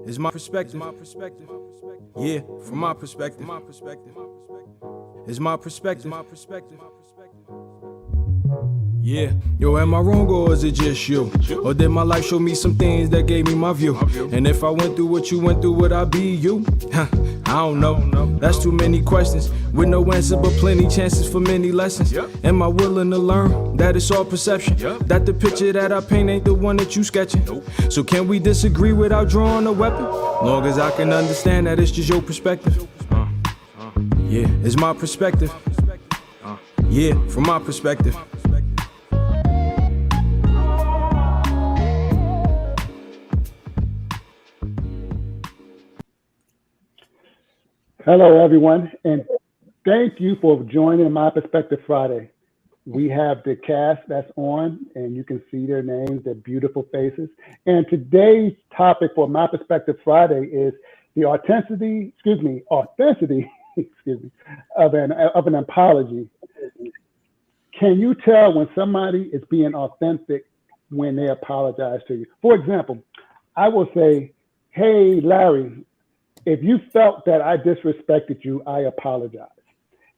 It's my perspective. Yeah, from my perspective. It's my perspective. Yeah, yo, am I wrong or is it just you? Or did my life show me some things that gave me my view? And if I went through what you went through, would I be you? I don't know. That's too many questions with no answer, but plenty chances for many lessons. Am I willing to learn that it's all perception? That the picture that I paint ain't the one that you sketching? So can we disagree without drawing a weapon? Long as I can understand that it's just your perspective. Yeah, it's my perspective. Yeah, from my perspective. Hello, everyone, and thank you for joining My Perspective Friday. We have the cast that's on, and you can see their names, their beautiful faces. And today's topic for My Perspective Friday is the authenticity, excuse me, of an apology. Can you tell when somebody is being authentic when they apologize to you? For example, I will say, "Hey, Larry, if you felt that I disrespected you, I apologize."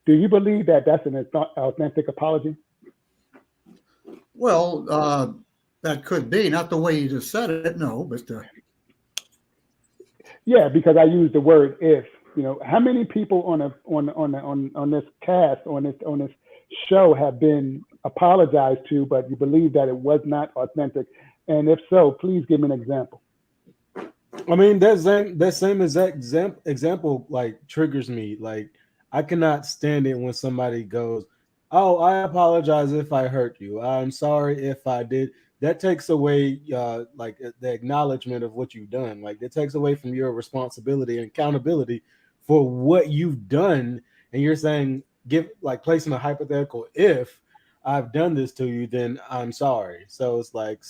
Do you believe that that's an authentic apology? Well, that could be not the way you just said it. No, but Yeah, because I use the word if. How many people on this cast on this show have been apologized to, but you believe that it was not authentic? And if so, please give me an example. I mean, that same exact example like triggers me. Like, I cannot stand it when somebody goes, "Oh, I apologize if I hurt you. I'm sorry if I did." That takes away, the acknowledgement of what you've done. Like, that takes away from your responsibility and accountability for what you've done. And you're saying, give like placing a hypothetical, if I've done this to you, then I'm sorry. So it's like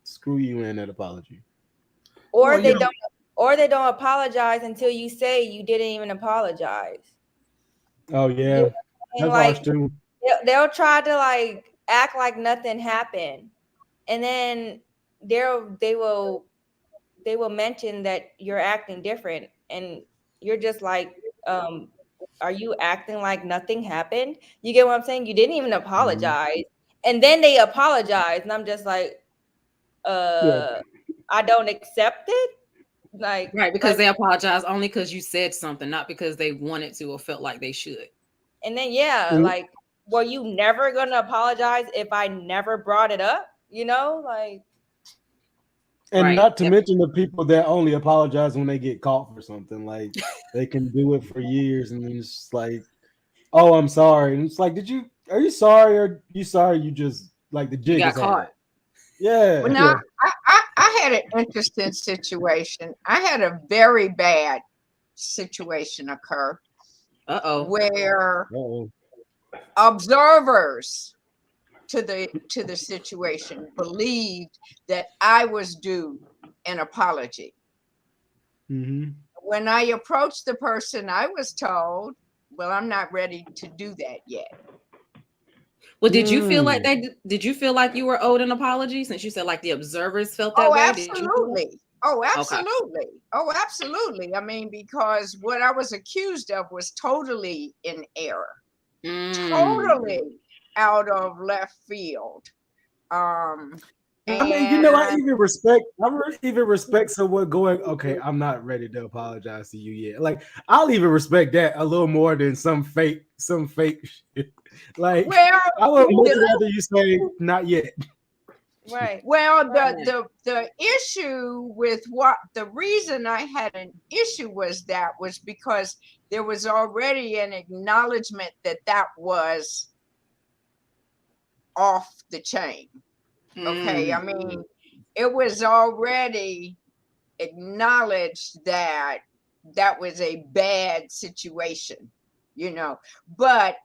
screw you in that apology. Or well, they don't or they don't apologize until you say you didn't even apologize. Oh You know yeah, what I mean? that's Like harsh too. they'll try to like act like nothing happened, and then they will mention that you're acting different, and you're just like, um, are you acting like nothing happened? You get what I'm saying? You didn't even Mhm. apologize, and then they apologize, and I'm just like, Yeah, uh, I don't accept it. Right, because Like, they apologize only because you said something, not because they wanted to or felt like they should. and then yeah, and like, were you never gonna apologize if I never brought it up? Like, And Right. not to mention the people that only apologize when they get caught for something. Like, they can do it for years, and then it's just like, "Oh, I'm sorry." And it's like, are you sorry, or you sorry you just like the You jig got is caught. had? Yeah. Well, now yeah, I had an interesting situation. I had a very bad situation occur Uh-oh. where Uh-oh. observers to the situation believed that I was due an apology. Mm-hmm. When I approached the person, I was told, "Well, I'm not ready to do that yet." Well, Mm. did you feel like you were owed an apology since you said like the observers felt that Oh, way? Did you feel that? absolutely. Oh, Okay. absolutely. Oh, absolutely. I mean, because what I was accused of was totally in error, Mm. totally out of left field. Um, I mean, I and even respect someone going, "Okay, I'm not ready to apologize to you yet." Like, I'll even respect that a little more than some fake shit. Like, well, I would much the, rather you say not yet. right, well, right. the issue with what the reason I had an issue was because there was already an acknowledgement that that was off the chain. Okay, I Mm. mean, it was already acknowledged that that was a bad situation, you know, but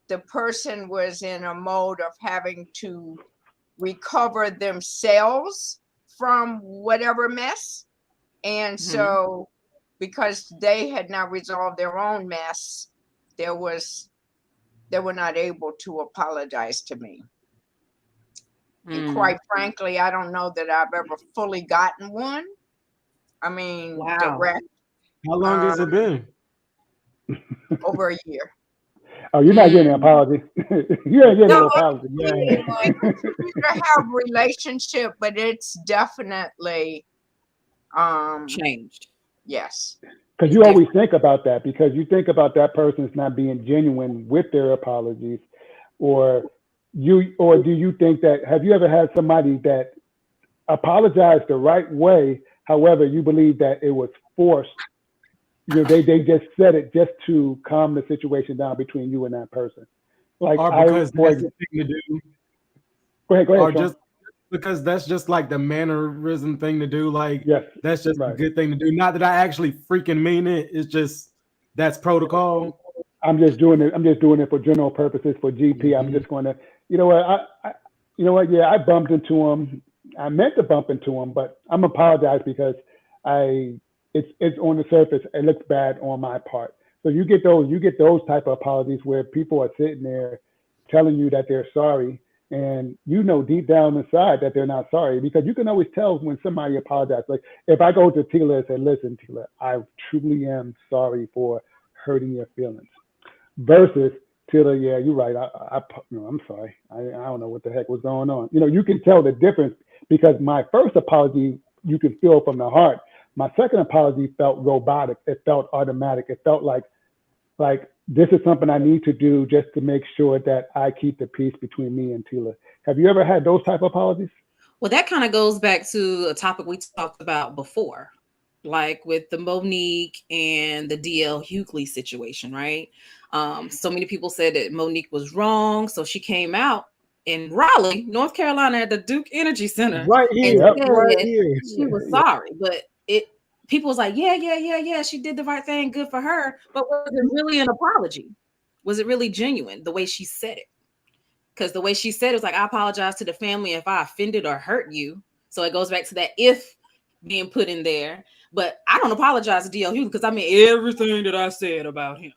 the person was in a mode of having to recover themselves from whatever mess. And Hmm. so, because they had not resolved their own mess, there was they were not able to apologize to me. And Mm. quite frankly, I don't know that I've ever fully gotten one. I mean, Wow. direct How long has it been? over a year. Oh, you're not getting an apology. You ain't getting No, no apology. we continue to have relationship, but it's definitely Changed. yes. Because you always think about that, because you think about that person's not being genuine with their apologies, or do you think that, have you ever had somebody that apologized the right way, however you believe that it was forced? You know, they just said it just to calm the situation down between you and that person. Like, Or because that's the thing to do. Go ahead, Or Sean. just because that's just like the mannerism thing to do. Like, Yes, that's just a right. good thing to do. Not that I actually freaking mean it. It's just that's protocol. I'm just doing it. I'm just doing it for general purposes for GP. I'm just going to, you know what? Yeah, I bumped into him. I meant to bump into him, but I'm apologize because it's on the surface. It looks bad on my part. So you get those type of apologies where people are sitting there telling you that they're sorry, and you know deep down inside that they're not sorry, because you can always tell when somebody apologizes. Like if I go to Tila and say, "Listen, Tila, I truly am sorry for hurting your feelings," versus Tila, "Yeah, you're right. I'm sorry. I don't know what the heck was going on." You know, you can tell the difference because my first apology you can feel from the heart. My second apology felt robotic. It felt automatic. It felt like this is something I need to do just to make sure that I keep the peace between me and Tila. Have you ever had those type of apologies? Well, that kind of goes back to a topic we talked about before, like with the Monique and the DL Hughley situation, right? So many people said that Monique was wrong, so she came out in Raleigh, North Carolina, at the Duke Energy Center, Right here. and said Right here. she was sorry, but people was like, yeah, she did the right thing, good for her. But was it really an apology? Was it really genuine the way she said it? Because the way she said it was like, I apologize to the family if I offended or hurt you. So it goes back to that if being put in there. But I don't apologize to DL Hughley because I mean everything that I said about him.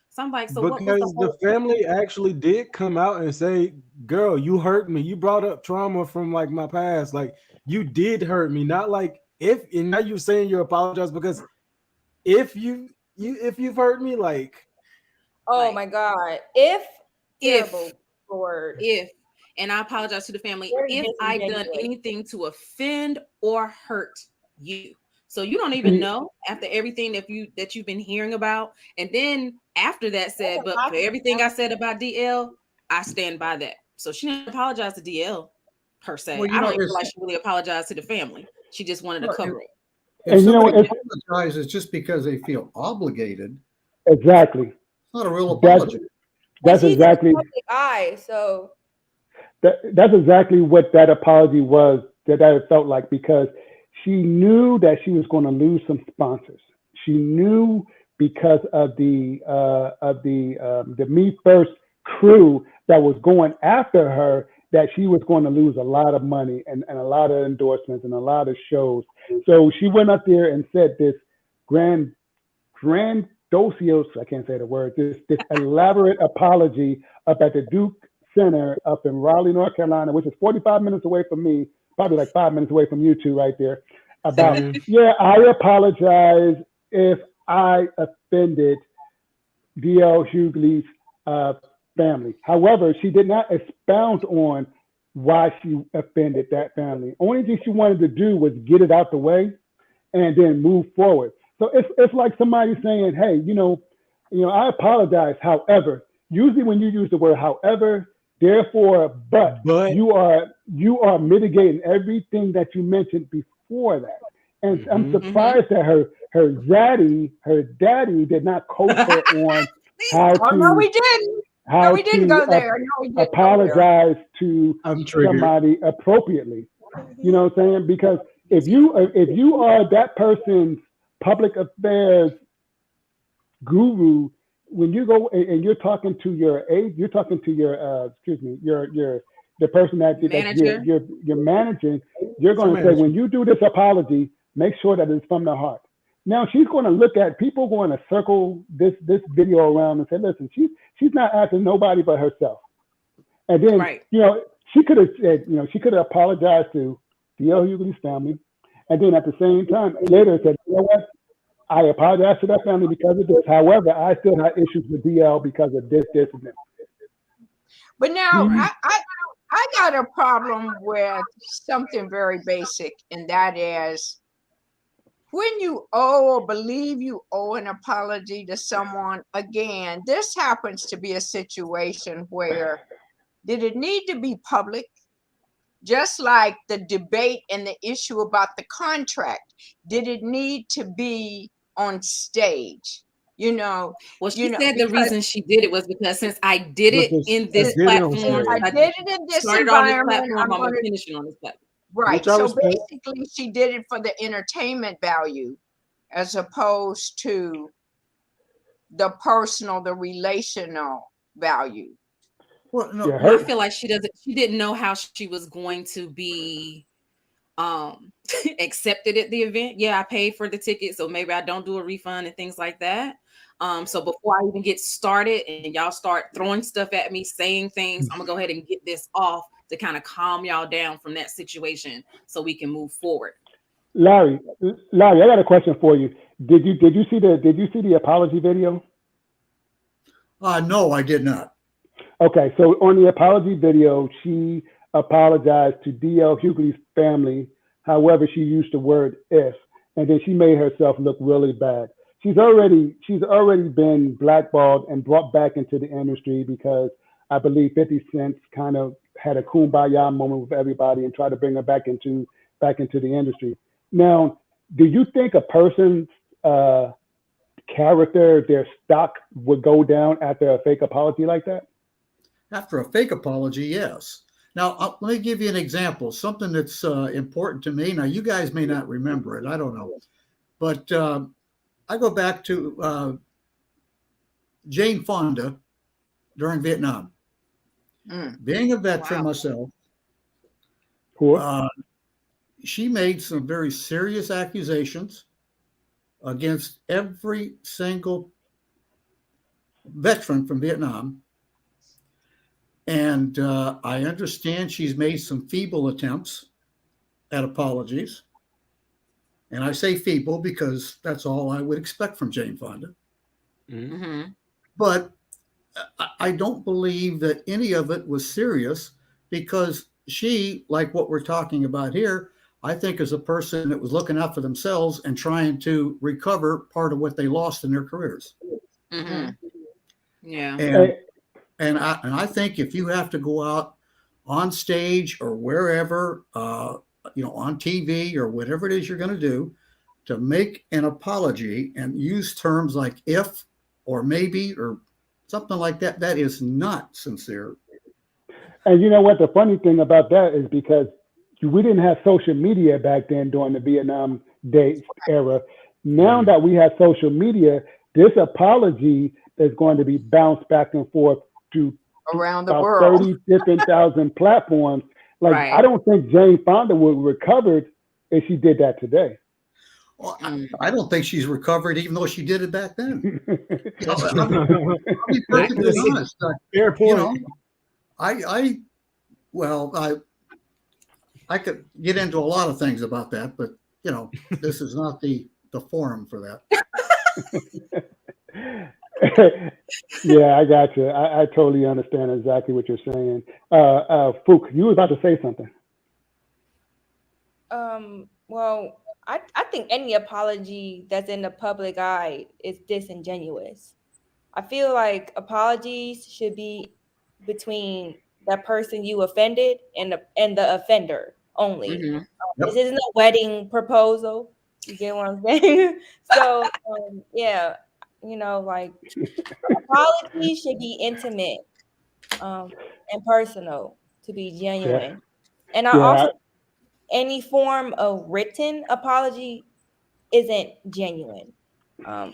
So I'm like, so Because what was the family actually did come out and say, "Girl, you hurt me. You brought up trauma from like my past. Like you did hurt me. Not like if." And now you're saying you apologize because if you've hurt me, like, Oh my God. If word. And I apologize to the family Very if I done disingenuous. anything to offend or hurt you. So you don't even know after everything that you've been hearing about, and then after that said, but for everything I said about DL, I stand by that. So she didn't apologize to DL per se. Well, you I know, don't even feel it's- like she really apologized to the family. She just wanted to Well, cover it. If And you know, somebody it's- apologizes just because they feel obligated, Exactly. it's not a real That's- apology. That's She's exactly in the public eye, so that's exactly what that apology was. That it felt like, because she knew that she was going to lose some sponsors. She knew because of the Me First crew that was going after her that she was going to lose a lot of money and a lot of endorsements and a lot of shows. So she went up there and said this grandiose, I can't say the word, this elaborate apology up at the Duke Center up in Raleigh, North Carolina, which is 45 minutes away from me, probably like 5 minutes away from you two right there. About, yeah, I apologize if I offended DL Hughley's family. However, she did not expound on why she offended that family. Only thing she wanted to do was get it out the way and then move forward. So it's like somebody saying, hey, you know, I apologize. However, usually when you use the word however, therefore, but you are mitigating everything that you mentioned before that. And I'm surprised that her daddy did not coach her on how to. No, we didn't. How No, we didn't go to there. No, we didn't apologize to I'm triggered. somebody appropriately. You know what I'm saying? Because if you are that person's public affairs guru, when you go and you're talking to your the person that you're managing, you're going to say, when you do this apology, make sure that it's from the heart. Now she's going to look at people going to circle this video around and say, listen, she's not asking nobody but herself. And then, Right. she could have said, she could have apologized to DL Hughley's family, And then at the same time, later said, you know what? I apologize to that family because of this. However, I still have issues with DL because of this, this, and this. But now Mhm. I got a problem with something very basic, and that is when you owe or believe you owe an apology to someone, again, this happens to be a situation where did it need to be public? Just like the debate and the issue about the contract, did it need to be on stage? You know, Well, she said the because reason she did it was because since I did it Because in I this did it on platform, stage. I I did it in this started on this environment, platform, I'm I'm gonna gonna finish it on this platform. right. Which I So respect. basically, she did it for the entertainment value, as opposed to the personal, the relational value. Well, no, Yeah, I her, feel like she didn't know how she was going to be accepted at the event. Yeah, I paid for the ticket, so maybe I don't do a refund and things like that. So before I even get started and y'all start throwing stuff at me, saying things, I'm gonna go ahead and get this off to kind of calm y'all down from that situation so we can move forward. Larry, I got a question for you. Did you see the apology video? no, I did not. Okay, so on the apology video, she apologized to DL Hughley's family. However, she used the word "if," and then she made herself look really bad. She's already been blackballed and brought back into the industry because I believe 50 Cent kind of had a kumbaya moment with everybody and tried to bring her back into the industry. Now, do you think a person's character, their stock, would go down after a fake apology like that? After a fake apology, yes. Now, let me give you an example, something that's important to me. Now, you guys may not remember it. I don't know. But I go back to Jane Fonda during Vietnam. Mm. Being a veteran Wow. myself, Cool. she made some very serious accusations against every single veteran from Vietnam. And I understand she's made some feeble attempts at apologies. And I say feeble because that's all I would expect from Jane Fonda. Mhm. Mm-hmm. But I don't believe that any of it was serious because she, like what we're talking about here, I think is a person that was looking out for themselves and trying to recover part of what they lost in their careers. Mm-hmm. Yeah. And I think if you have to go out on stage or wherever, on TV or whatever it is you're going to do, to make an apology and use terms like if or maybe or something like that, that is not sincere. And you know what? The funny thing about that is because we didn't have social media back then during the Vietnam Day era. Now that we have social media, this apology is going to be bounced back and forth to Around the about world. 30 different thousand platforms. Like, Right. I don't think Jane Fonda would have recovered if she did that today. Well, I don't think she's recovered, even though she did it back then. I'll be perfectly honest. Fair point. I could get into a lot of things about that, but this is not the forum for that. Yeah, I got you. I totally understand exactly what you're saying. Fook, you were about to say something. Well, I think any apology that's in the public eye is disingenuous. I feel like apologies should be between that person you offended and the offender only. Mm-hmm. This isn't a wedding proposal. You get what I'm saying? So yeah, like apologies should be intimate and personal to be genuine. And I also any form of written apology isn't genuine. I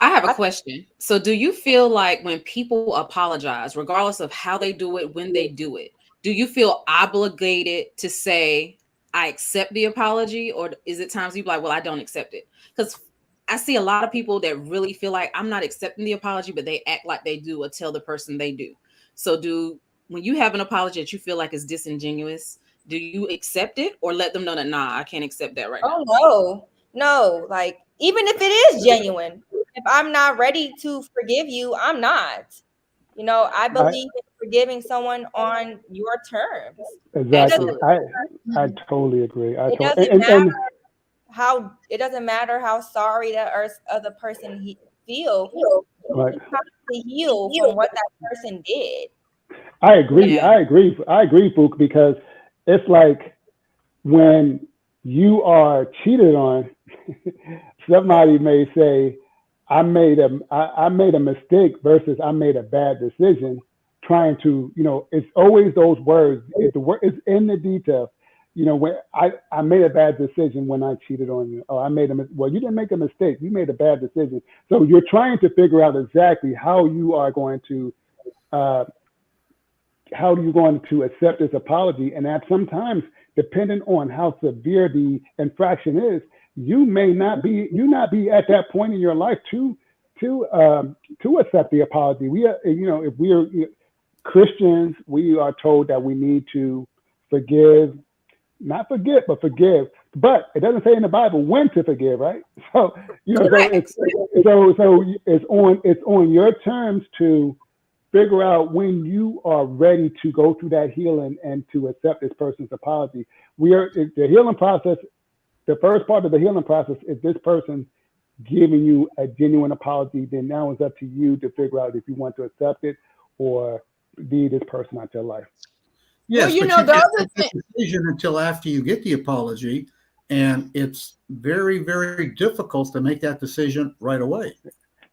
have a question. So do you feel like when people apologize, regardless of how they do it, when they do it, do you feel obligated to say, I accept the apology? Or is it times you be like, well, I don't accept it? Because I see a lot of people that really feel like I'm not accepting the apology, but they act like they do or tell the person they do. So when you have an apology that you feel like is disingenuous, Do you accept it or let them know that, nah, I can't accept that right now? Oh no, like even if it is genuine, if I'm not ready to forgive you, I'm not. You know, I believe in forgiving someone on your terms. It Exactly. doesn't I totally agree. it doesn't And it doesn't matter how sorry that other person feel. right. You have to heal from what that person did. I agree. Yeah. I agree, Fook, because it's like when you are cheated on, somebody may say, I made a mistake versus I made a bad decision. Trying to, it's always those words. The word is in the detail. When I made a bad decision when I cheated on you. Oh, well, you didn't make a mistake. You made a bad decision. So you're trying to figure out exactly how you are going to uh, how are you going to accept this apology? And that sometimes, depending on how severe the infraction is, you not be at that point in your life to accept the apology. We are, if we are Christians, we are told that we need to forgive, not forget, but forgive. But it doesn't say in the Bible when to forgive, right? So Correct. so it's on your terms to figure out when you are ready to go through that healing and to accept this person's apology. The healing process. The first part of the healing process is this person giving you a genuine apology. Then now it's up to you to figure out if you want to accept it or leave this person out your life. Yes, Well, but the you can't other make thing, the decision until after you get the apology, and it's very, very difficult to make that decision right away.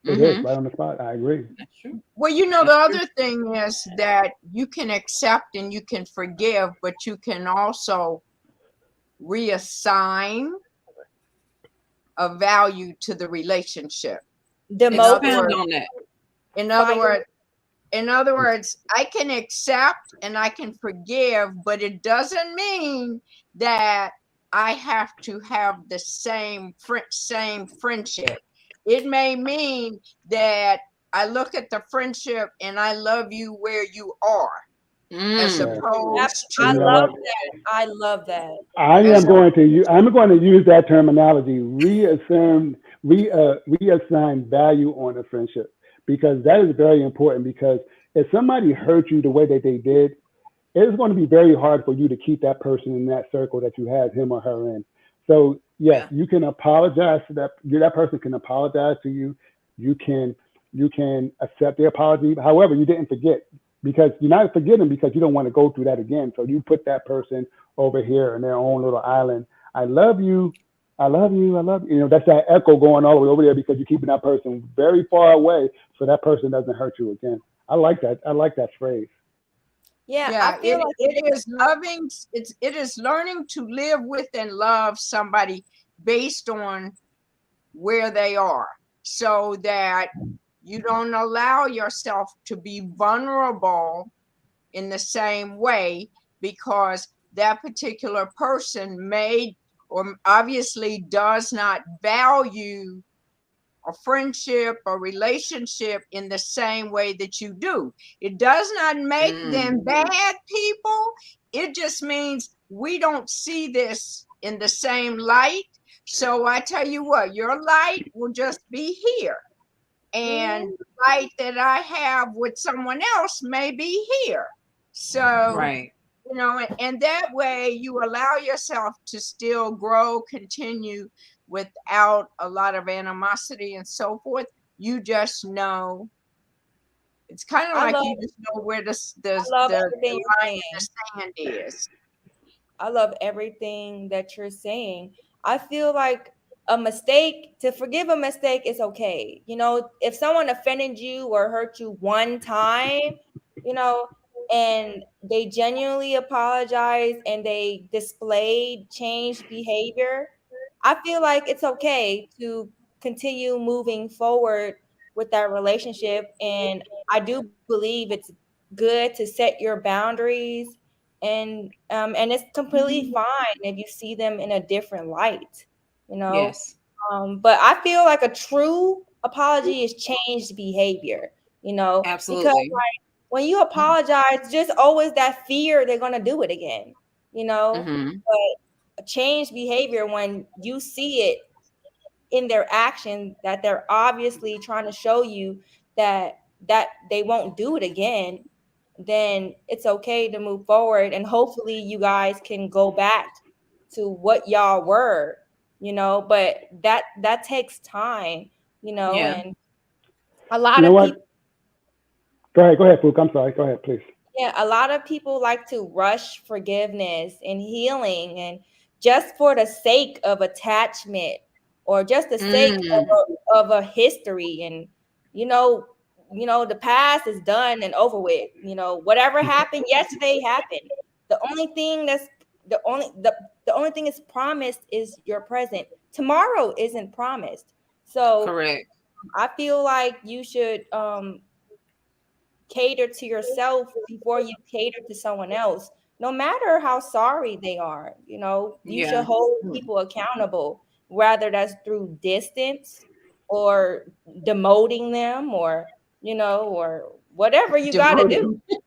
It is right on the spot. I agree. That's true. well, the other thing is that you can accept and you can forgive, but you can also reassign a value to the relationship. The other Expand words- on that. In other words, I can accept and I can forgive, but it doesn't mean that I have to have the same friendship. It may mean that I look at the friendship and I love you where you are, as Mm. opposed I You to know love what? that. I love that. I'm going to use that terminology, reassign value on a friendship, because that is very important. Because if somebody hurt you the way that they did, it's going to be very hard for you to keep that person in that circle that you have him or her in. So yes, you can apologize to that. That person can apologize to you. You can accept the apology. However, you didn't forget, because you're not forgetting because you don't want to go through that again. So you put that person over here in their own little island. I love you. I love you. I love you. That's that echo going all the way over there because you're keeping that person very far away so that person doesn't hurt you again. I like that. I like that phrase. Yeah, I feel like it is loving. It is learning to live with and love somebody based on where they are, so that you don't allow yourself to be vulnerable in the same way, because that particular person may or obviously does not value a friendship or relationship in the same way that you do. It does not make them bad people. It just means we don't see this in the same light. So I tell you what, your light will just be here, and the light that I have with someone else may be here. So Right. and that way you allow yourself to still grow, continue without a lot of animosity and so forth. You just know, it's kind of like you just know where the love line everything in you're saying. the sand is. I love everything that you're saying. I feel like to forgive a mistake is okay. If someone offended you or hurt you one time, and they genuinely apologize and they displayed changed behavior, I feel like it's okay to continue moving forward with that relationship. And I do believe it's good to set your boundaries, and it's completely fine if you see them in a different light. Yes. But I feel like a true apology is changed behavior. Because Absolutely. when you apologize, just always that fear they're gonna do it again. you know. Mhm. But change behavior when you see it in their action that they're obviously trying to show you that they won't do it again, then it's okay to move forward, and hopefully you guys can go back to what y'all were, you know. But that takes time, you know. Yeah. And a You lot know of what? people, Go ahead, Fook. I'm sorry. Go ahead, please. yeah, a lot of people like to rush forgiveness and healing, and just for the sake of attachment, or just the sake Mm. of a history. And you know, the past is done and over with. You know, whatever happened yesterday happened. The only thing that's the only thing is promised is your present. Tomorrow isn't promised. So Correct. I feel like you should cater to yourself before you cater to someone else, no matter how sorry they are. You know, you should Yeah. hold people accountable, whether that's through distance or demoting them, or or whatever you got to do. Demoting.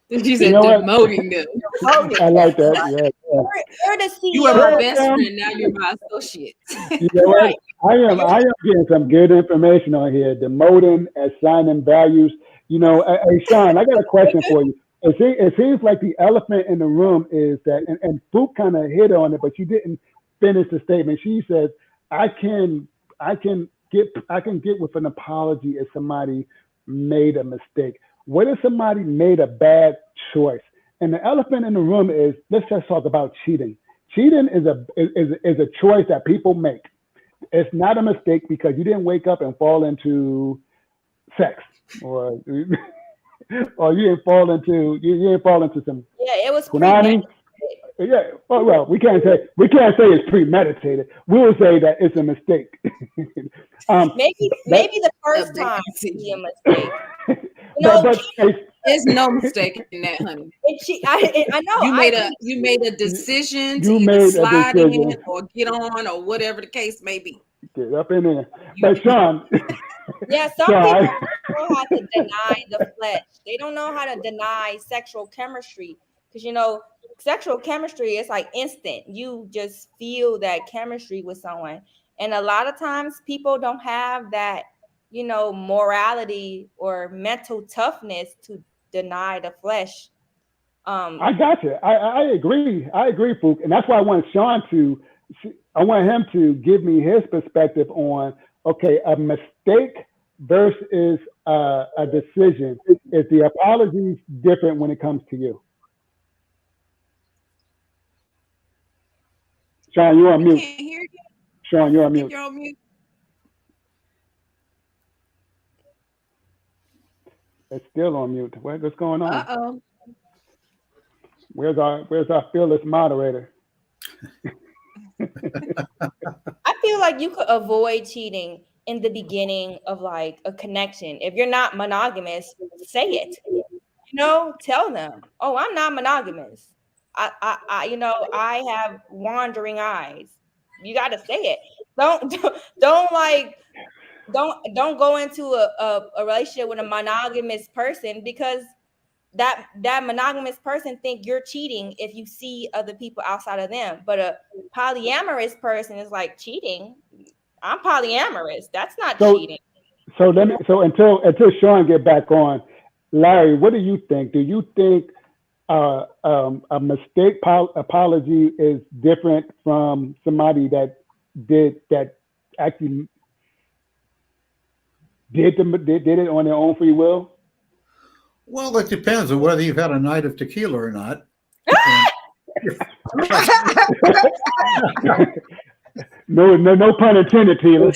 You You said know what? demoting them. Demoting I like them. that. Yeah. Yeah. You're the You were CEO. my Well, best friend. Now you're my associate. You know what? Right. I am getting some good information on here. Demoting, assigning values. Hey Sean, I got a question for you. It seems like the elephant in the room is that, and Fook kind of hit on it, but she didn't finish the statement. She says, "I can, I can get with an apology if somebody made a mistake. What if somebody made a bad choice?" And the elephant in the room is, let's just talk about cheating. Cheating is a choice that people make. It's not a mistake because you didn't wake up and fall into sex, or or you didn't fall into some Yeah, it was punani. premeditated. Yeah. Oh, well, we can't say it's premeditated. We'll say that it's a mistake. Maybe that, the first Of the time would be a decision. mistake. You know, but There's no mistake in that, honey. I know. You made a decision to you either made a slide decision. in or get on or whatever the case may be. Get up in there. You- But Sean, Yeah, some Sean, people don't know how to deny the flesh. They don't know how to deny sexual chemistry, because sexual chemistry is like instant. You just feel that chemistry with someone, and a lot of times people don't have that, morality or mental toughness to deny the flesh. I got you. I agree. I agree, Fook, and that's why I want him to give me his perspective on, okay, a mistake versus a decision. Is the apology different when it comes to you? Sean, you're on I mute. can't hear you. Sean, you're on I think mute. you're on mute. It's still on mute. What's going on? Uh-oh. Where's our fearless moderator? I feel like you could avoid cheating in the beginning of like a connection. If you're not monogamous, say it. Tell them, "Oh, I'm not monogamous. I have wandering eyes." You got to say it. Don't go into a relationship with a monogamous person, because that monogamous person think you're cheating if you see other people outside of them. But a polyamorous person is like, cheating? I'm polyamorous. That's not cheating. So until Sean get back on, Larry, what do you think? Do you think a mistake apology is different from somebody that actually did it on their own free will? Well, it depends on whether you've had a night of tequila or not. No pun intended, Taylor.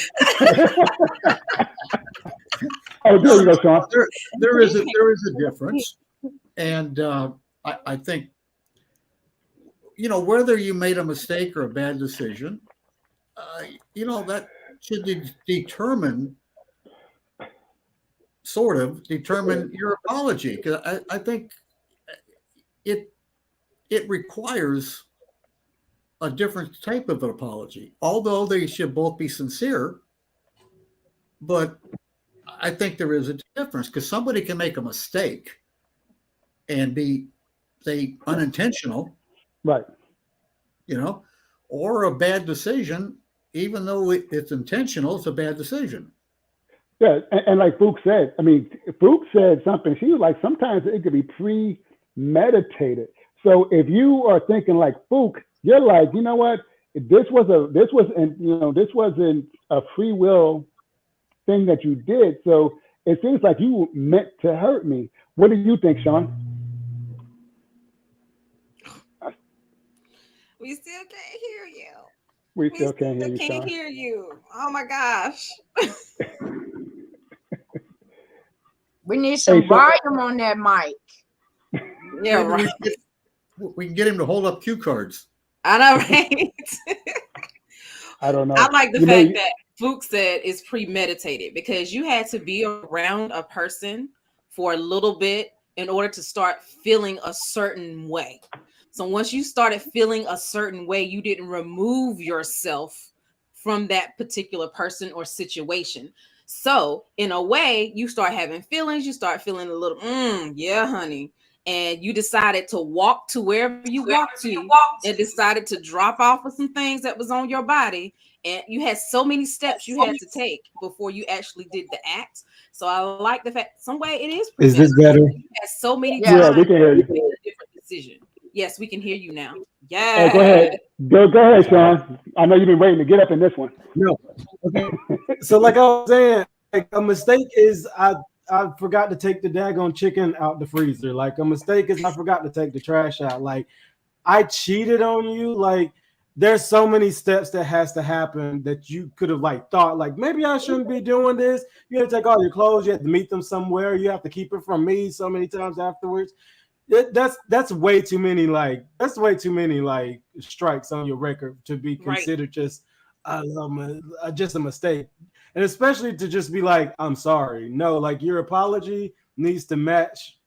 Oh, there you go, Sean. There is a difference, and I think whether you made a mistake or a bad decision, that should determine your apology, because I think it requires a different type of an apology, although they should both be sincere. But I think there is a difference, because somebody can make a mistake and be, say, unintentional, Right. Or a bad decision, even though it's intentional, it's a bad decision. Yeah, and like Fook said, I mean, Fook said something. She was like, sometimes it could be premeditated. So if you are thinking like Fook, you're like, you know what? This wasn't a free will thing that you did. So it seems like you meant to hurt me. What do you think, Sean? We still can't hear you. We still can't hear you, Can't Sean. hear you. Oh my gosh. We need some Hey, so- volume on that mic. Yeah, Maybe right. we can get him to hold up cue cards. I know, right? I don't know. I like the You fact know, that Fook said it's premeditated because you had to be around a person for a little bit in order to start feeling a certain way. So once you started feeling a certain way, you didn't remove yourself from that particular person or situation. So in a way, you start having feelings, you start feeling a little, yeah, honey. And you decided to walk to wherever you walked to and decided to drop off of some things that was on your body. And you had so many steps you had to take before you actually did the act. So I like the fact some way it is. Is this better? You had so many Yeah, times we can hear you. to make a different decision. Yes, we can hear you now. Yeah. Hey, go ahead. Go ahead, Sean. I know you've been waiting to get up in this one. No. Okay. So like I was saying, like a mistake is I forgot to take the daggone chicken out the freezer. Like a mistake is I forgot to take the trash out. Like I cheated on you. Like there's so many steps that has to happen that you could have like thought like maybe I shouldn't be doing this. You have to take all your clothes. You have to meet them somewhere. You have to keep it from me so many times afterwards. That's way too many like strikes on your record to be considered just just a mistake. And especially to just be like, I'm sorry. No, like your apology needs to match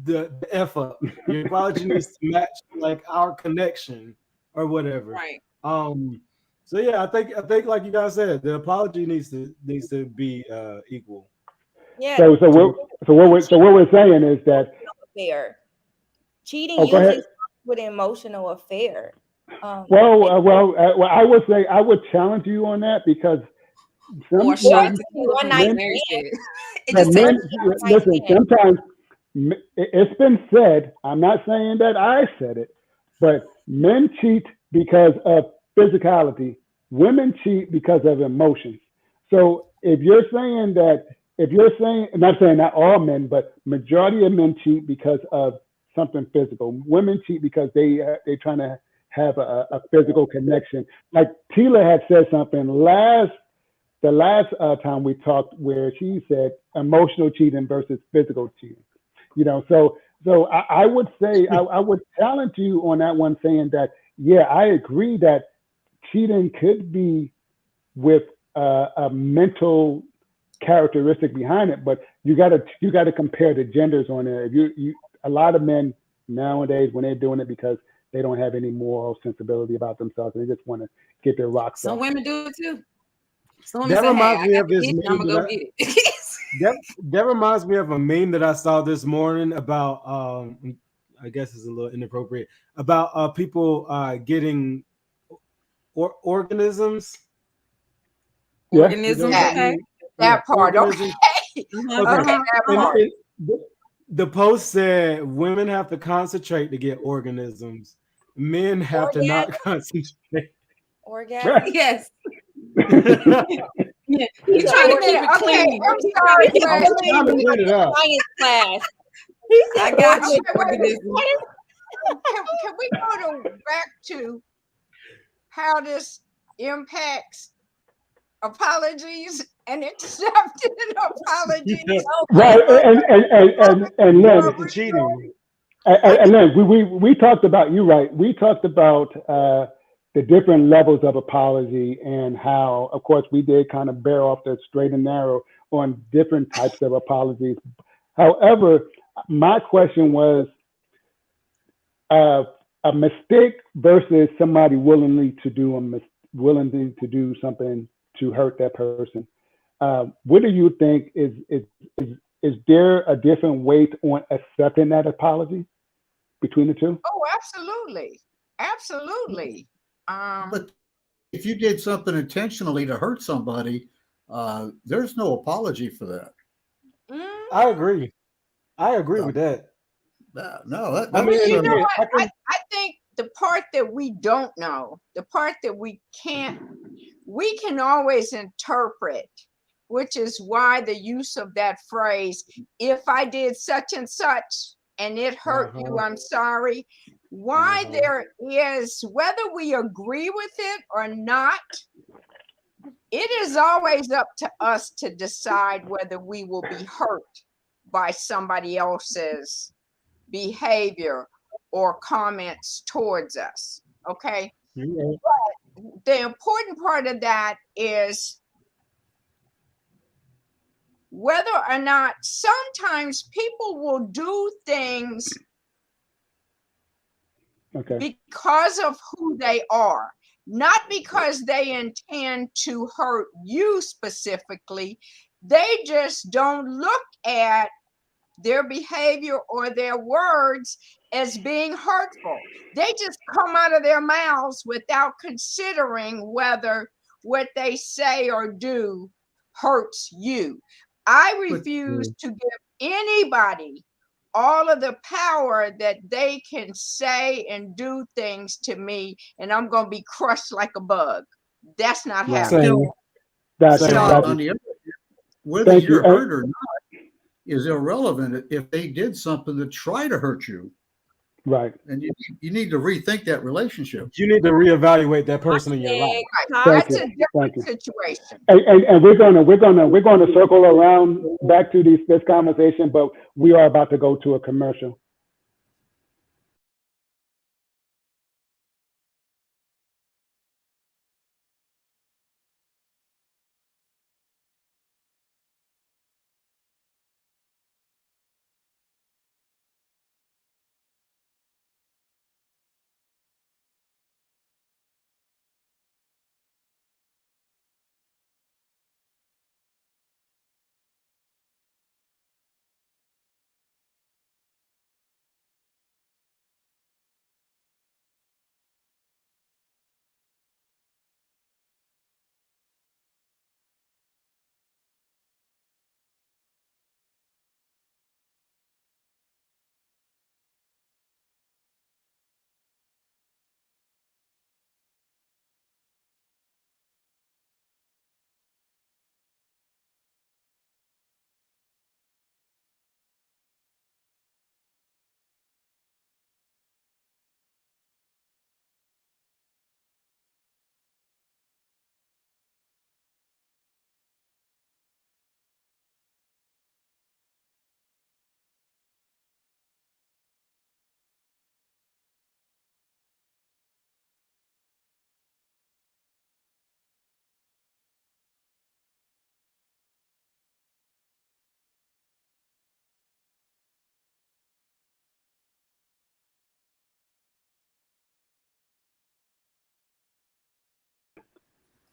the F up. Your apology needs to match like our connection or whatever. Right. So yeah, I think like you guys said, the apology needs to be equal. Yeah. So what we're saying is that Affair. Cheating Oh, go usually ahead. starts with an emotional affair. I would say I would challenge you on that because Or some shots. One night Mary said. It just men, takes listen, sometimes it's been said, I'm not saying that I said it, but men cheat because of physicality. Women cheat because of emotions. So if you're saying, I'm not saying not all men, but majority of men cheat because of something physical. Women cheat because they're trying to have a physical connection. Like Tila had said something the last time we talked where she said emotional cheating versus physical cheating. So I would say I would challenge you on that one, saying that yeah, I agree that cheating could be with a mental characteristic behind it, but you got to compare the genders on there. If a lot of men nowadays, when they're doing it because they don't have any moral sensibility about themselves and they just want to get their rocks Some off. women do it too. Some women That say, reminds hey, me I of got this the meme I'm gonna that go get it. That reminds me of a meme that I saw this morning about I guess it's a little inappropriate about people getting organisms. Yeah. Organisms, okay. That part, organisms. okay. Uh-huh. Okay, that part. The post said women have to concentrate to get organisms. Men have to not concentrate. Orgasm. Yes. Yeah. Wait You're a trying to keep minute, it okay, clean. I'm sorry, I'm Brad. trying to clean it up. Science class. I got you. Okay, wait, Organism. can we go back to how this impacts apologies and accepting apologies? Right, and Lynn, It's cheating. and Lynn, we talked about, you're right. We talked about the different levels of apology and how, of course, we did kind of bear off the straight and narrow on different types of apologies. However, my question was a mistake versus somebody willing to do something to hurt that person. What do you think is there a different weight on accepting that apology between the two? Oh, absolutely. absolutely. But if you did something intentionally to hurt somebody, there's no apology for that. mm, I agree. I agree with that. No, that, I that's mean, you know again, what? I can, I think the part that we don't know, the part that we can always interpret, which is why the use of that phrase, if I did such and such and it hurt you, I'm sorry. Why there is, whether we agree with it or not, it is always up to us to decide whether we will be hurt by somebody else's behavior or comments towards us. Okay. you The important part of that is whether or not sometimes people will do things because of who they are, not because they intend to hurt you specifically. They just don't look at their behavior or their words as being hurtful. They just come out of their mouths without considering whether what they say or do hurts you. I refuse to give anybody all of the power that they can say and do things to me, and I'm going to be crushed like a bug. That's not happening. That's on the other hand, whether you're hurt or not is irrelevant if they did something to try to hurt you. Right. And you need to rethink that relationship. You need to reevaluate that person in your life. That's a different situation. And we're gonna circle around back to this conversation, but we are about to go to a commercial.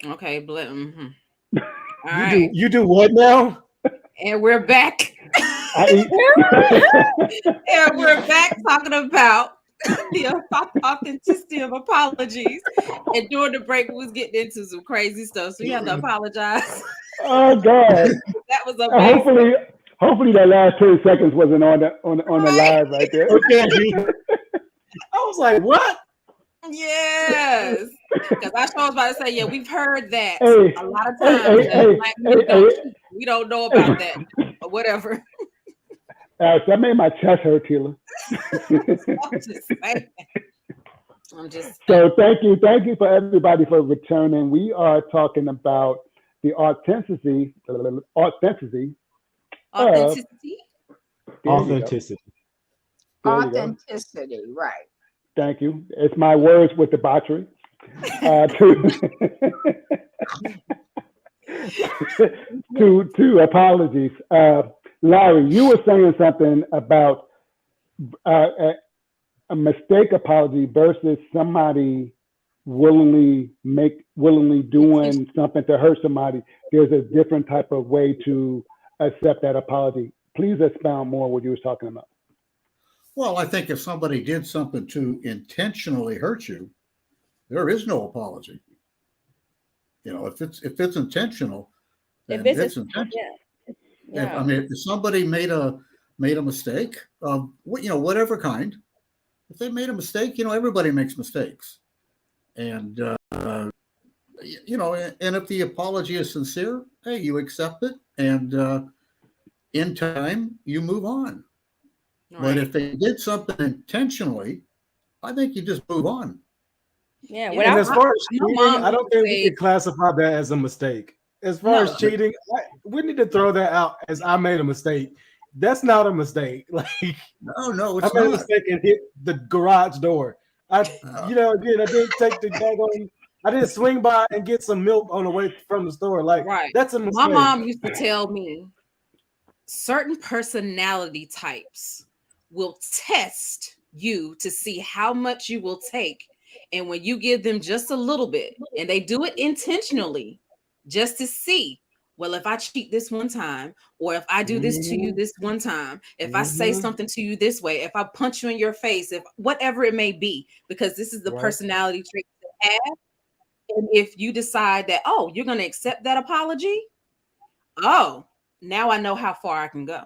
Okay, but You do what now? And we're back. And we're back talking about the authenticity of apologies. And during the break, we was getting into some crazy stuff, so we had to apologize. Oh God! That was amazing. Hopefully that last 10 seconds wasn't on the live right there. Okay. I was like, what? Yes. Because I was about to say, yeah, we've heard that a lot of times. We don't know about that, or whatever. That made my chest hurt, Tila. I'm just so thank you for everybody for returning. We are talking about the authenticity, right. Thank you. It's my words with debauchery. To apologies. Larry, you were saying something about a mistake apology versus somebody willingly doing something to hurt somebody. There's a different type of way to accept that apology. Please expound more what you were talking about. Well, I think if somebody did something to intentionally hurt you, there is no apology. If it's intentional, If then it's a it's intentional. yeah, If I yeah. mean, if somebody made a mistake of whatever kind, if they made a mistake, everybody makes mistakes, and and if the apology is sincere, hey, you accept it, and in time you move on. But Right. if they did something intentionally, I think you just move on. Yeah, Yeah. And without as far as My cheating, mom I used don't to think we say, can classify that as a mistake. As far as no, cheating, we need to throw that out as I made a mistake. That's not a mistake. Like No, no, I it's made a not. mistake and hit the garage door. Uh, Again, I didn't take the daggone. I didn't swing by and get some milk on the way from the store. Like right. that's a My mistake. mom used to tell me certain personality types will test you to see how much you will take. And when you give them just a little bit, and they do it intentionally just to see, well, if I cheat this one time, or if I do this to you Mhm, this one time, if I say mhm, something to you this way, if I punch you in your face, if whatever it may be, because this is the right. personality trait they have. And if you decide that, oh, you're going to accept that apology, oh, now I know how far I can go.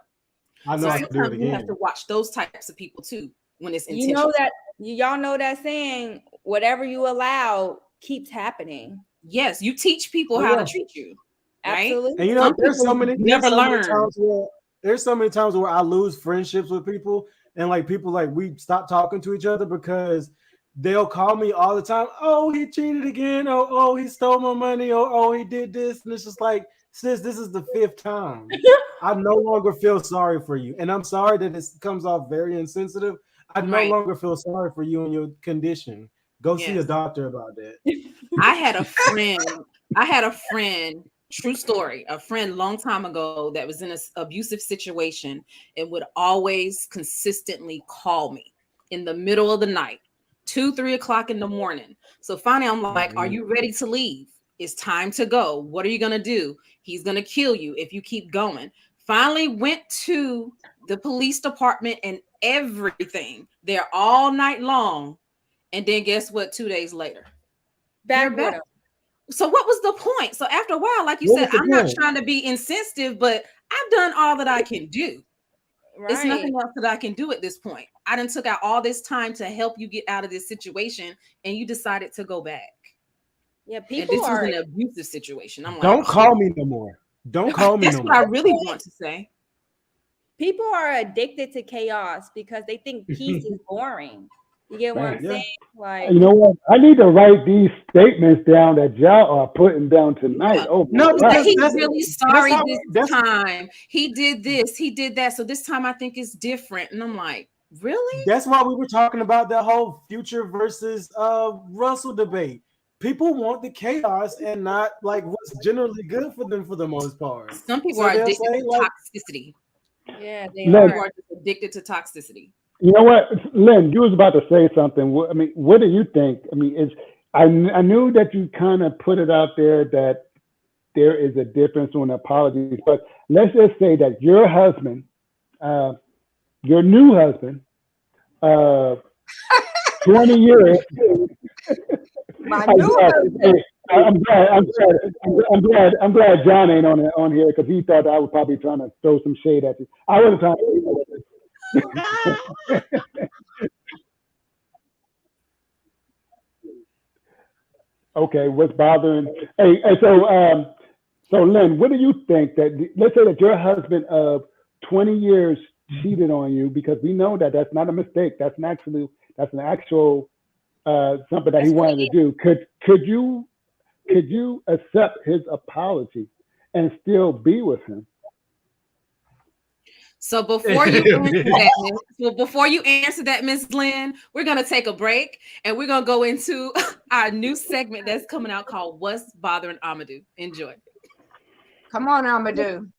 I know So I can do it sometimes you have to again. watch those types of people too when it's you know intentional. that y'all know that saying, whatever you allow keeps happening. Yes, you teach people Oh how to yeah. treat you, right? And Absolutely. Some people never learn. there's so many times where I lose friendships with people and like people like we stop talking to each other because they'll call me all the time. Oh, he cheated again. Oh, he stole my money. Oh, he did this. And it's just like, sis, this is the fifth time. I no longer feel sorry for you. And I'm sorry that it comes off very insensitive. I no Right. longer feel sorry for you and your condition. Go see a Yes. doctor about that. I had a friend, I had a friend, true story, a friend long time ago that was in an abusive situation and would always consistently call me in the middle of the night, 2, 3 o'clock in the morning. So finally, I'm like, are Mhm. you ready to leave? It's time to go. What are you going to do? He's going to kill you if you keep going. Finally, went to the police department and everything. They're all night long. And then guess what? 2 days later, they're Back with back. them. So what was the point? So after a while, like you What said, was the I'm not point? trying to be insensitive, but I've done all that I can do. It's Right. nothing else that I can do at this point. I done took out all this time to help you get out of this situation, and you decided to go back. Yeah, And people this was are an abusive situation. I'm like, Don't call me no more. Don't call me that's no what I more. really want to say. people are addicted to chaos because they think peace is boring. You get what I'm Man, Yeah. saying? Like, you know what? I need to write these statements down that y'all are putting down tonight. Yeah. Oh my No, He said God. because he's that's really that's sorry how this that's time. He did this, he did that. So this time I think it's different. And I'm like, really? that's why we were talking about that whole Future versus Russell debate. People want the chaos and not like what's generally good for them for the most part. Some people So are they'll addicted say to like, toxicity. yeah, they Some Len, people are. are just addicted to toxicity. you know what? Len, you was about to say something. I mean, what do you think? I mean, I knew that you kind of put it out there that there is a difference on apologies, but let's just say that your husband, uh, your new husband, uh, 20 years. My I'm new glad, husband. hey, I'm glad John ain't on here because he thought I was probably trying to throw some shade at you. I wasn't trying to. Okay, what's bothering? So Lynn, what do you think that? Let's say that your husband of 20 years cheated on you because we know that that's not a mistake. That's an actual something that he That's what wanted he to is. do. Could you accept his apology and still be with him? So before you answer that, Miss Lynn, we're gonna take a break and we're gonna go into our new segment that's coming out called "What's Bothering Amadou." Enjoy. Come on, Amadou.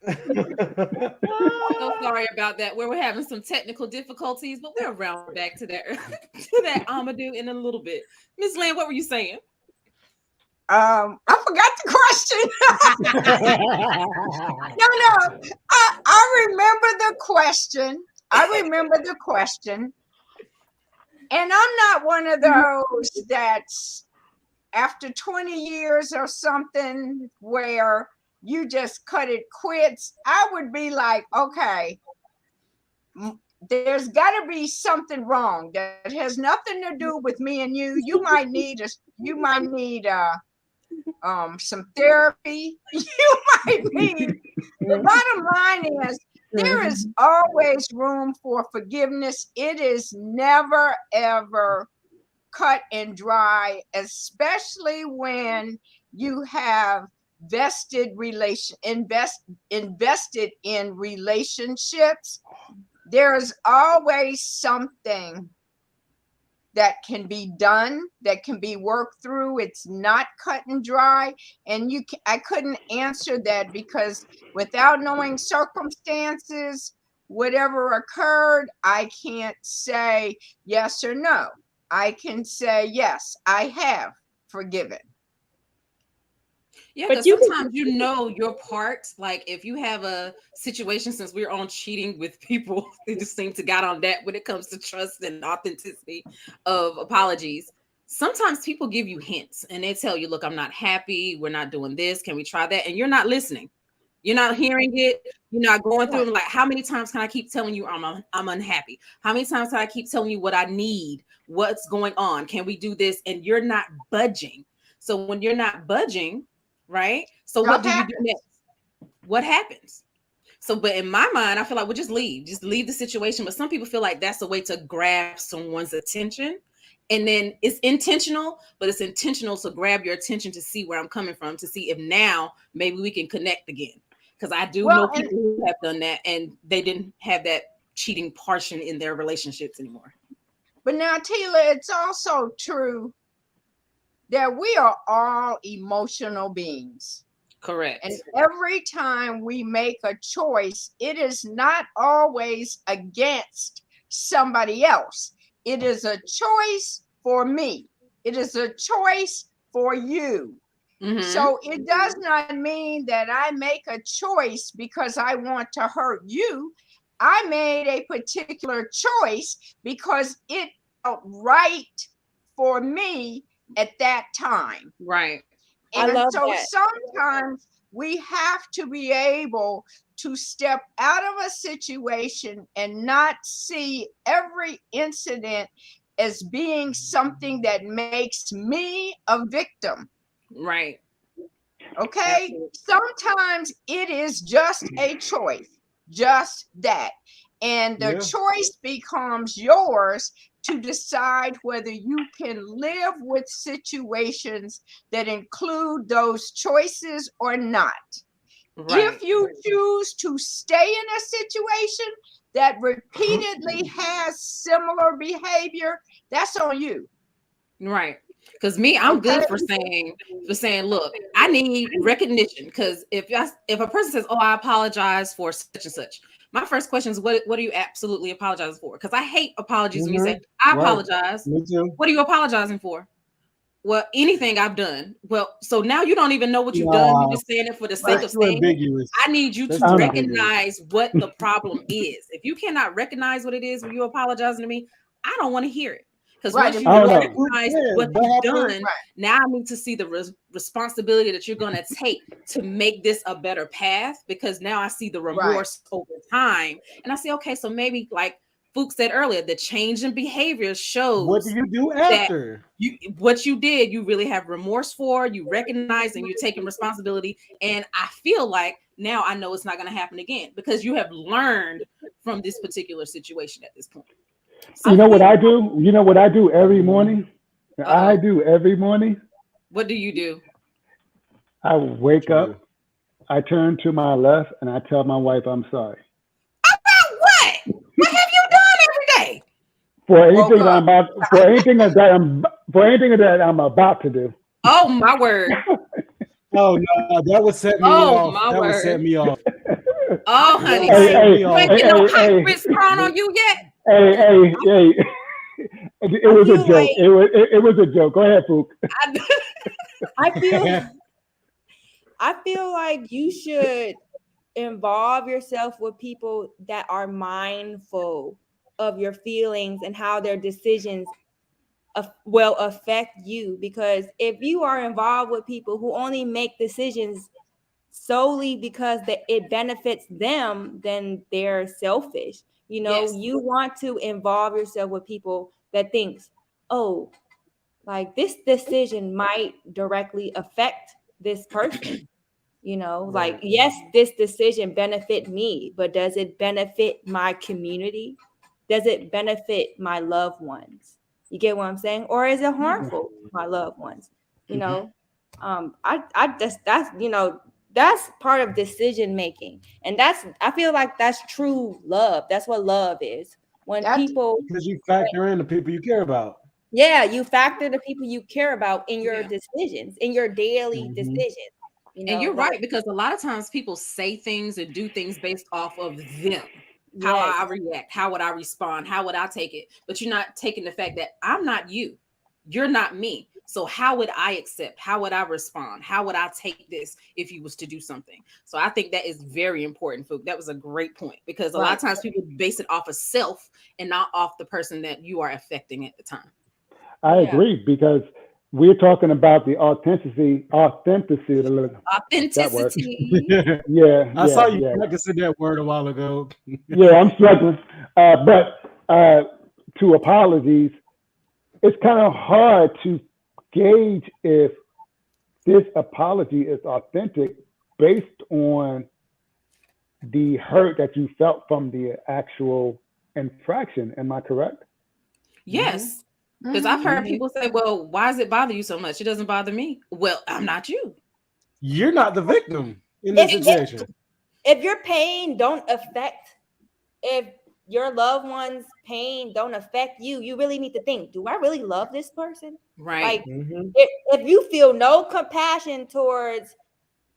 So sorry about that. We're having some technical difficulties, but we'll round back to that to that Amadou in a little bit. Miss Land, what were you saying? I forgot the question. No. I remember the question. And I'm not one of those that's after 20 years or something where you just cut it quits. I would be like, okay, there's got to be something wrong that has nothing to do with me and you. You might need some therapy. You might need. The bottom line is there is always room for forgiveness. It is never ever cut and dry, especially when you have invested in relationships. There's always something that can be done, that can be worked through. It's not cut and dry. And I couldn't answer that because without knowing circumstances, whatever occurred, I can't say yes or no. I can say, yes, I have forgiven. Yeah, because sometimes you know your part. Like if you have a situation, since we're on cheating with people, they just seem to got on that when it comes to trust and authenticity of apologies. Sometimes people give you hints and they tell you, look, I'm not happy. We're not doing this. Can we try that? And you're not listening. You're not hearing it. You're not going through it. Like, how many times can I keep telling you I'm unhappy? How many times can I keep telling you what I need? What's going on? Can we do this? And you're not budging. So when you're not budging, right? So what do you do next? What happens? So, but in my mind, I feel like we'll just leave the situation. But some people feel like that's a way to grab someone's attention. And then it's intentional, but it's intentional to grab your attention to see where I'm coming from, to see if now maybe we can connect again. Because I do know people who have done that and they didn't have that cheating portion in their relationships anymore. But now, Tila, it's also true that we are all emotional beings. Correct. And every time we make a choice, it is not always against somebody else. It is a choice for me. It is a choice for you. Mm-hmm. So it does not mean that I make a choice because I want to hurt you. I made a particular choice because it felt right for me at that time. Right. And so sometimes we have to be able to step out of a situation and not see every incident as being something that makes me a victim. Right. Okay. Absolutely. Sometimes it is just a choice, just that. And the choice becomes yours to decide whether you can live with situations that include those choices or not. Right. If you choose to stay in a situation that repeatedly has similar behavior, that's on you. Right. Because I'm good for saying, look, I need recognition. Because if a person says, oh, I apologize for such and such, my first question is, what are you absolutely apologizing for? Because I hate apologies when you say, I apologize. Me too. What are you apologizing for? Well, anything I've done. Well, so now you don't even know what you've done. You're just saying it for the sake of saying it. I need you to recognize what the problem is. If you cannot recognize what it is when you're apologizing to me, I don't want to hear it. Because once you recognize what you've done, now I need to see the responsibility that you're going to take to make this a better path. Because now I see the remorse over time. And I say, okay, so maybe like Fook said earlier, the change in behavior shows what do you do after what you did. You really have remorse for, you recognize, and you're taking responsibility. And I feel like now I know it's not going to happen again because you have learned from this particular situation at this point. You know what I do? You know what I do every morning? I do every morning. What do you do? I wake up, I turn to my left, and I tell my wife I'm sorry. About what? What have you done every day? For anything that I'm about to do. Oh my word. Oh no, that would set me off. That would set me off. Oh, honey, Hey, hey, you ain't get hey, no hey, hot hey. grits thrown on you yet. Hey. It I was a feel joke. like It was a joke. Go ahead, Fook. I feel I feel like you should involve yourself with people that are mindful of your feelings and how their decisions will affect you. Because if you are involved with people who only make decisions solely because it benefits them, then they're selfish. You know, Yes. you want to involve yourself with people that thinks, oh, like this decision might directly affect this person. You know, like, yes, this decision benefit me, but does it benefit my community? Does it benefit my loved ones? You get what I'm saying? Or is it harmful to my loved ones? You know, I just, that's part of decision making. And I feel like that's true love. That's what love is. When That's people, Because you factor in the people you care about. yeah, you factor the people you care about in your Yeah. decisions, in your daily Mhm. decisions. You And know, you're like, right, because a lot of times people say things and do things based off of them. How yes, I react, how would I respond, how would I take it? But you're not taking the fact that I'm not you, you're not me. So how would I accept? How would I respond? How would I take this if you was to do something? So I think that is very important, Fook. That was a great point, because a lot right. of times people base it off of self and not off the person that you are affecting at the time. I Yeah. agree because we're talking about the authenticity. That word. Authenticity. I saw you Yeah. practicing that word a while ago. Yeah, I'm struggling. To apologies, it's kind of hard to gauge if this apology is authentic based on the hurt that you felt from the actual infraction. Am I correct? Yes. Because I've Mhm. heard people say, well, why does it bother you so much? It doesn't bother me. Well, I'm not you. You're not the victim in this If situation. if your pain don't affect, if your loved one's pain don't affect you, you really need to think, do I really love this person? Right. Like, Mhm. if you feel no compassion towards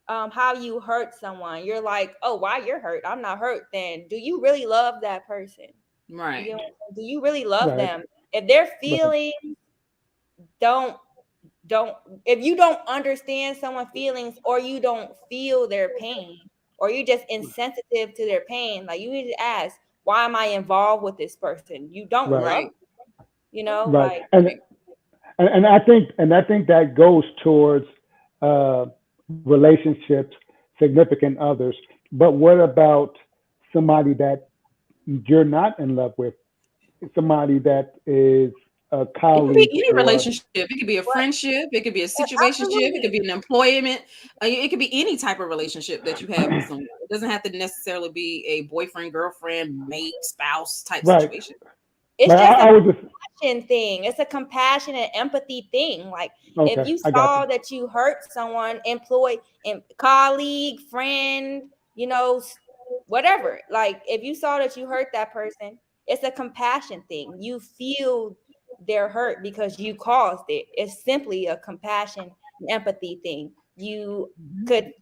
how you hurt someone, you're like, oh, why you're hurt? I'm not hurt. Then do you really love that person? You Right. know, do you really love Right. them? If their Right. feelings don't don't if you don't understand someone's feelings, or you don't feel their pain, or you just insensitive to their pain, like, you need to ask, why am I involved with this person? You don't Right. love, Right. Right. like, And I think that goes towards uh, relationships, significant others. But what about somebody that you're not in love with? Somebody that is a It could be colleague any or relationship. It could be a what, friendship. It could be a situationship. It absolutely. could be an employment. It could be any type of relationship that you have with someone. It doesn't have to necessarily be a boyfriend, girlfriend, mate, spouse type right. situation. It's Like just a I was just compassion thing. It's a compassion and empathy thing. Like, if okay. you I got saw you. that you hurt someone, employee and colleague, friend, you know, whatever. Like, if you saw that you hurt that person, it's a compassion thing. You feel their hurt because you caused it. It's simply a compassion and empathy thing. You could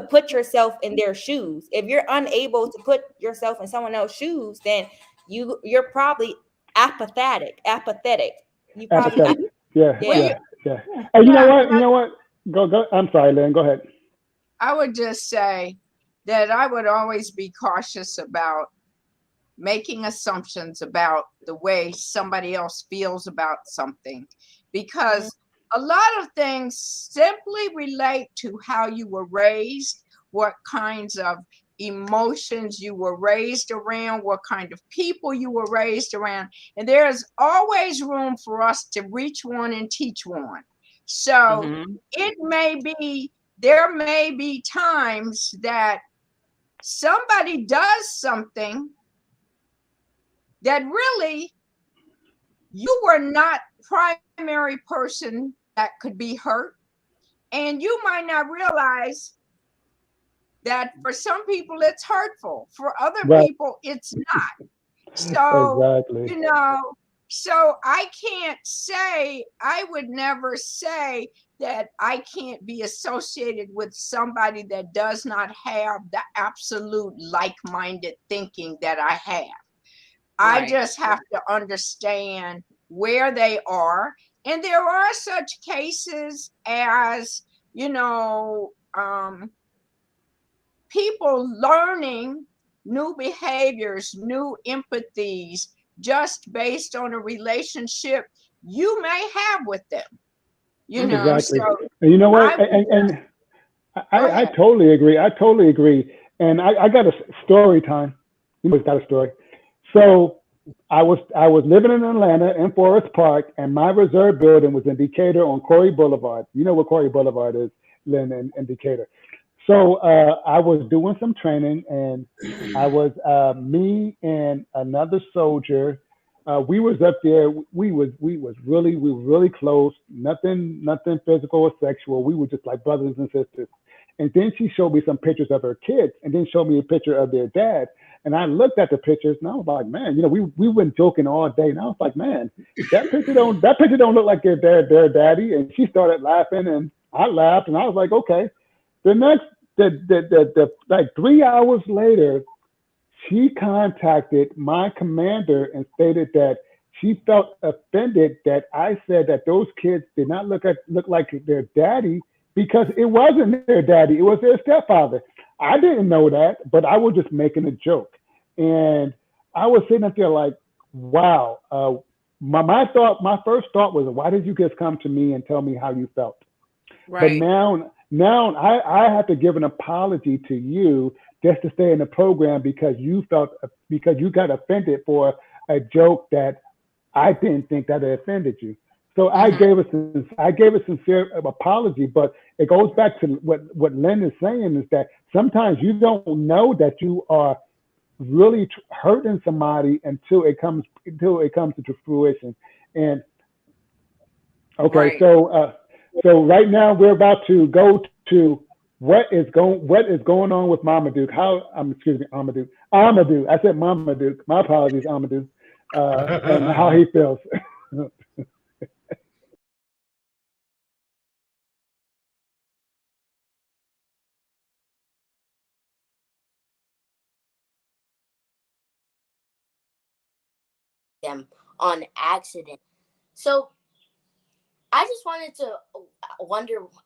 put yourself in their shoes. If you're unable to put yourself in someone else's shoes, then you're probably apathetic. You probably, Apathetic. Yeah. Well, yeah. you, Yeah. And you know yeah, what? You know what? Go. I'm sorry, Lynn. Go ahead. I would just say that I would always be cautious about making assumptions about the way somebody else feels about something, because a lot of things simply relate to how you were raised, what kinds of emotions you were raised around, what kind of people you were raised around. And there's always room for us to reach one and teach one. So Mm-hmm. there may be times that somebody does something that really you were not primary person that could be hurt, and you might not realize that for some people it's hurtful, for other Right. people it's not. So Exactly. you know So I would never say that I can't be associated with somebody that does not have the absolute like-minded thinking that I have. I Right. just have to understand where they are. And there are such cases as, people learning new behaviors, new empathies, just based on a relationship you may have with them. Exactly. So And you know what? I would And Go I ahead. totally agree. I totally agree. And I got a story time. You always got a story. So I was living in Atlanta in Forest Park, and my reserve building was in Decatur on Corey Boulevard. You know what Corey Boulevard is, Lynn, in Decatur. So I was doing some training, and I was me and another soldier. We was up there. We were really close. Nothing physical or sexual. We were just like brothers and sisters. And then she showed me some pictures of her kids, and then showed me a picture of their dad. And I looked at the pictures, and I was like, man, we've been joking all day, and I was like, man, that picture don't look like their daddy. And she started laughing, and I laughed, and I was like, okay. The like 3 hours later, she contacted my commander and stated that she felt offended that I said that those kids did not look like their daddy because it wasn't their daddy, it was their stepfather. I didn't know that, but I was just making a joke, and I was sitting up there like, wow. My first thought was, why did you just come to me and tell me how you felt? But Right. now I have to give an apology to you just to stay in the program because you got offended for a joke that I didn't think that it offended you. So I gave a sincere apology, but it goes back to what Lynn is saying is that sometimes you don't know that you are really hurting somebody until it comes to fruition. And okay, Right. so right now we're about to go to what is going on with Marmaduke. Excuse me, Amadou. Amadou. I said Marmaduke. My apologies, Amadou. And how he feels. them on accident. So I just wanted to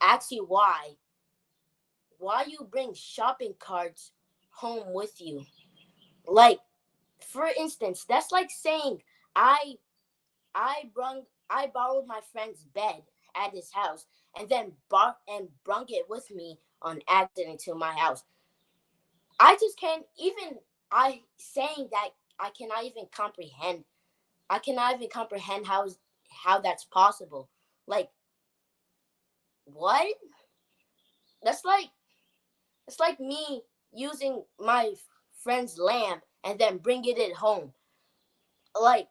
ask you why you bring shopping carts home with you. Like, for instance, that's like saying I I borrowed my friend's bed at his house and then brung it with me on accident to my house. I just can't even I saying that I cannot even comprehend. I cannot even comprehend how that's possible. Like, what? That's like me using my friend's lamb and then bringing it home. Like,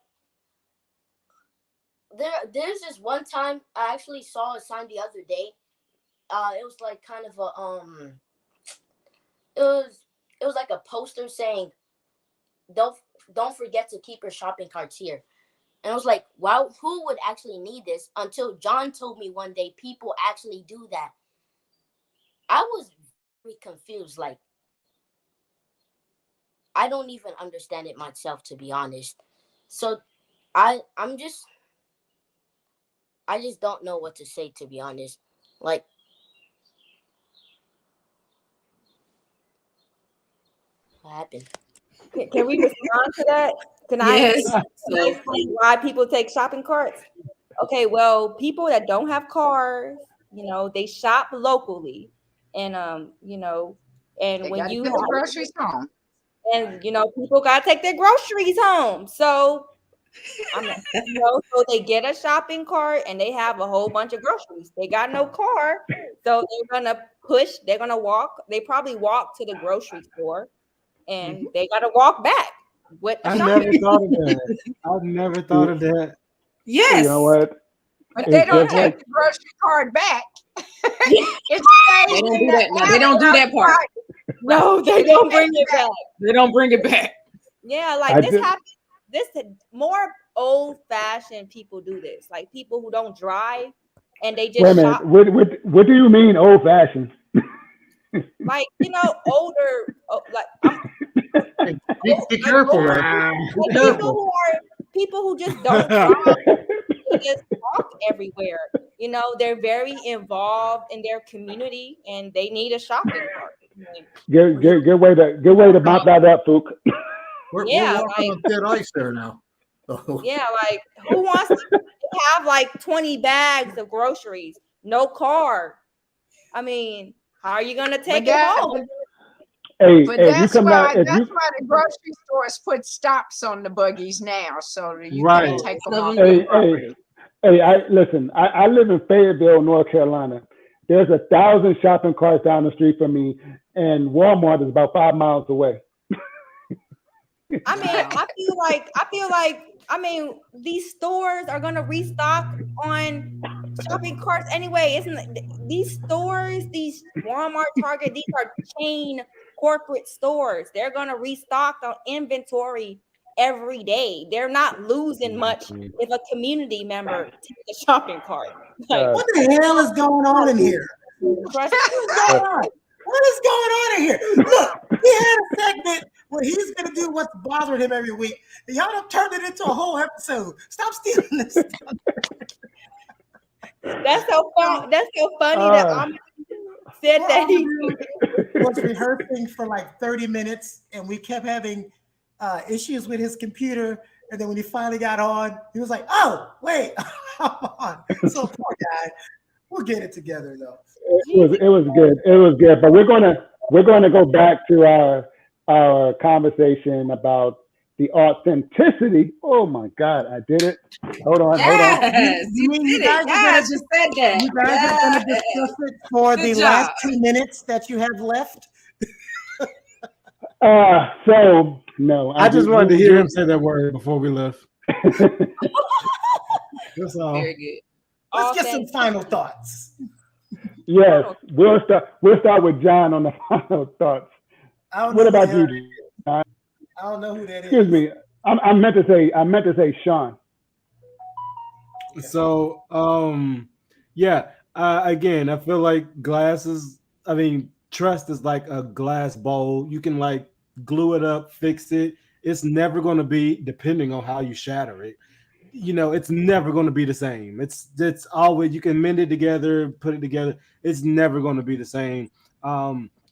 there's this one time I actually saw a sign the other day. It was like kind of a it was like a poster saying don't forget to keep your shopping carts here. And I was like, wow, who would actually need this? Until John told me one day people actually do that. I was very confused. Like, I don't even understand it myself, to be honest. So I just don't know what to say, to be honest. Like, what happened? Can we respond to that? Can Yes. I explain why people take shopping carts? Okay, well, people that don't have cars, they shop locally, and and They when got to you get the groceries home. and people gotta take their groceries home, so so they get a shopping cart and they have a whole bunch of groceries. They got no car, so they're gonna walk. They probably walk to the grocery store, and they gotta walk back with a I shopping never thought of that. I've never thought of that. Yes. You know what? But It's they don't just take like the grocery card back. It They stays don't in do the that. No, they don't do that part. outside. No, they don't bring it back. They don't bring it back. Yeah, I like this did. happened. This more old-fashioned people do this, like people who don't drive and they Wait a just minute. shop. What do you mean old fashioned? Like, older, like Hey, be careful, older Larry. Be people careful. who are people who just don't drive. They just walk everywhere. They're very involved in their community and they need a shopping cart. Good way to mop that up, Fook. We're Yeah, walking on thin ice there now. Oh, Yeah, like who wants to have like 20 bags of groceries, no car? I mean, how are you gonna take it that- home? Hey, But hey, if you that's come why down, if that's you, why the grocery stores put stops on the buggies now, so that you Right. can't take them off hey, the property. hey, listen. I live in Fayetteville, North Carolina. There's 1,000 shopping carts down the street from me, and Walmart is about 5 miles away. I mean, I feel like these stores are gonna restock on shopping carts anyway. Isn't these stores, these Walmart, Target, these are chain corporate stores. They're gonna restock on inventory every day. They're not losing much if a community member takes a shopping cart. Like, What the hell is going on in here? trust What's going on? What is going on in here? Look, he had a segment where he's going to do what's bothering him every week. And y'all done turned it into a whole episode. Stop stealing this stuff. That's so fun. That's so funny that I'm said that he was rehearsing for like 30 minutes, and we kept having issues with his computer. And then when he finally got on, he was like, "Oh, wait, I'm on." So poor guy. We'll get it together though. It was good. It was good. But we're gonna go back to our conversation about the authenticity. Oh my God, I did it. Hold on. Yes, You mean you did guys it. are Yes, just said that. You guys are going to discuss it for Good the job. last 2 minutes that you have left. So no, I just wanted to hear him say that word before we left. That's all. Very good. Let's get some final thoughts. Yes, we'll start with John on the final thoughts. I don't What know about who you, that- John? I don't know who that is. Excuse me. I meant to say Sean. So, yeah. Again, I feel like trust is like a glass bowl. You can like glue it up, fix it. It's never going to be, depending on how you shatter it. It's never going to be the same. It's always, you can mend it together, put it together. It's never going to be the same.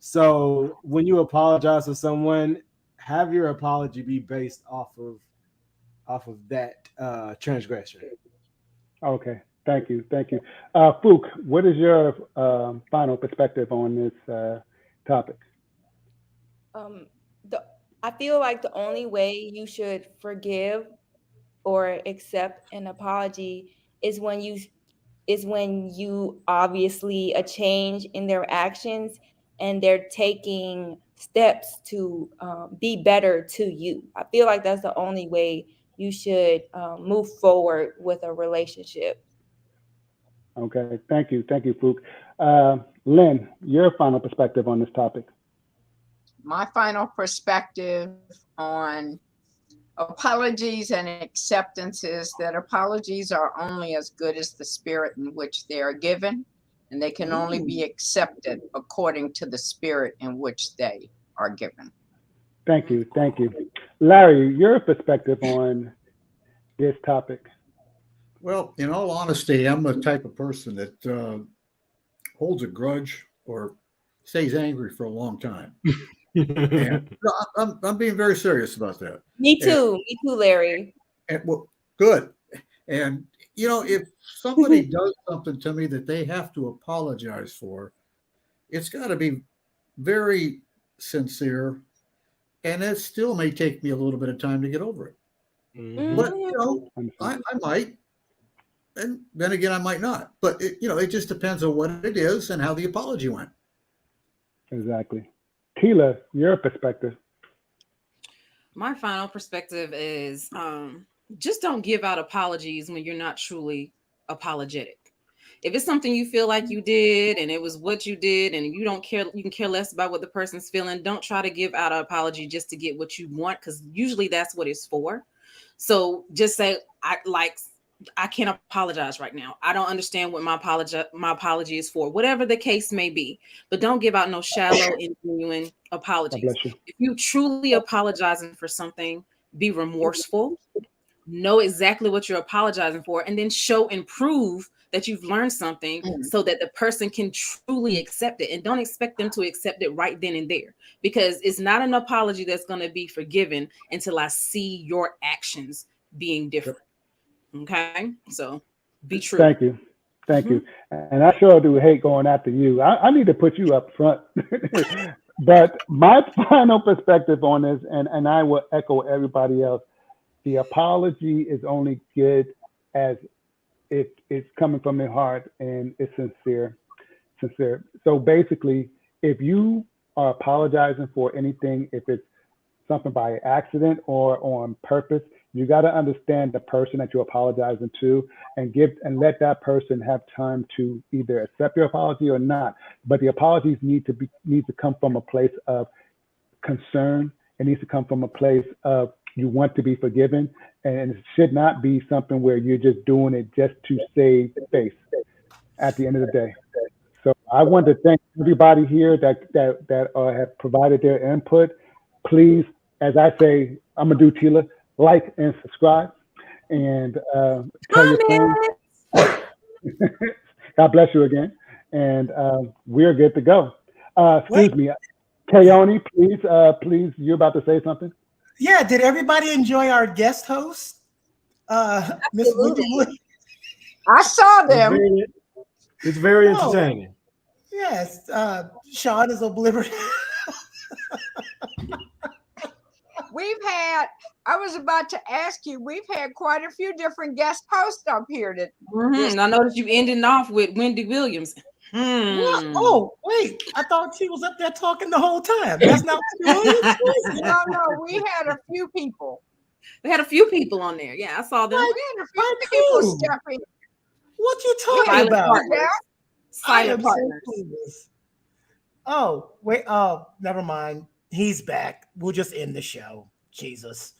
So when you apologize to someone, have your apology be based off of that transgression. Okay, thank you. Fook, what is your final perspective on this topic? I feel like the only way you should forgive or accept an apology is when you obviously a change in their actions and they're taking steps to be better to you. I feel like that's the only way you should move forward with a relationship. Okay, thank you, Fook. Lynn, your final perspective on this topic. My final perspective on apologies and acceptance is that apologies are only as good as the spirit in which they are given, and they can only be accepted according to the spirit in which they are given. Thank you. Larry, your perspective on this topic. Well, in all honesty, I'm the type of person that holds a grudge or stays angry for a long time. And I'm being very serious about that. Me too, Larry. And well, good. And if somebody does something to me that they have to apologize for, it's got to be very sincere, and it still may take me a little bit of time to get over it. Mhm. But I might, and then again, I might not. But it just depends on what it is and how the apology went. Exactly. Tila, your perspective. My final perspective is just don't give out apologies when you're not truly apologetic. If it's something you feel like you did and it was what you did and you don't care, you can care less about what the person's feeling, don't try to give out an apology just to get what you want, because usually that's what it's for. So just say, I can't apologize right now. I don't understand what my apology is for, whatever the case may be. But don't give out no shallow, ingenuine apologies. bless you. If you truly apologizing for something, be remorseful, know exactly what you're apologizing for, and then show and prove that you've learned something so that the person can truly accept it. And don't expect them to accept it right then and there, because it's not an apology that's going to be forgiven until I see your actions being different. Okay, so be true. Thank you. Thank you. And I sure do hate going after you. I need to put you up front. But my final perspective on this, and I will echo everybody else, the apology is only good as if it's coming from the heart and it's sincere. So basically, if you are apologizing for anything, if it's something by accident or on purpose, you got to understand the person that you're apologizing to, and let that person have time to either accept your apology or not. But the apologies need to come from a place of concern. It needs to come from a place of you want to be forgiven, and it should not be something where you're just doing it just to save face at the end of the day. So I want to thank everybody here that have provided their input. Please, as I say, I'm gonna do Tila, like and subscribe, and tell your friends. God bless you again, and we're good to go. Excuse me, Keone, please, you're about to say something. Yeah, did everybody enjoy our guest host, Miss Wendy Williams? I saw them. It's very entertaining. Yes, Sean is oblivious. I was about to ask you, we've had quite a few different guest hosts up here. I noticed you ending off with Wendy Williams. What? Oh, wait. I thought she was up there talking the whole time. That's not what she was. No, we had a few people. We had a few people on there. Yeah, I saw them. We had a few people stepping. What you talking about? Silent partners. Oh, wait. Oh, never mind. He's back. We'll just end the show. Jesus.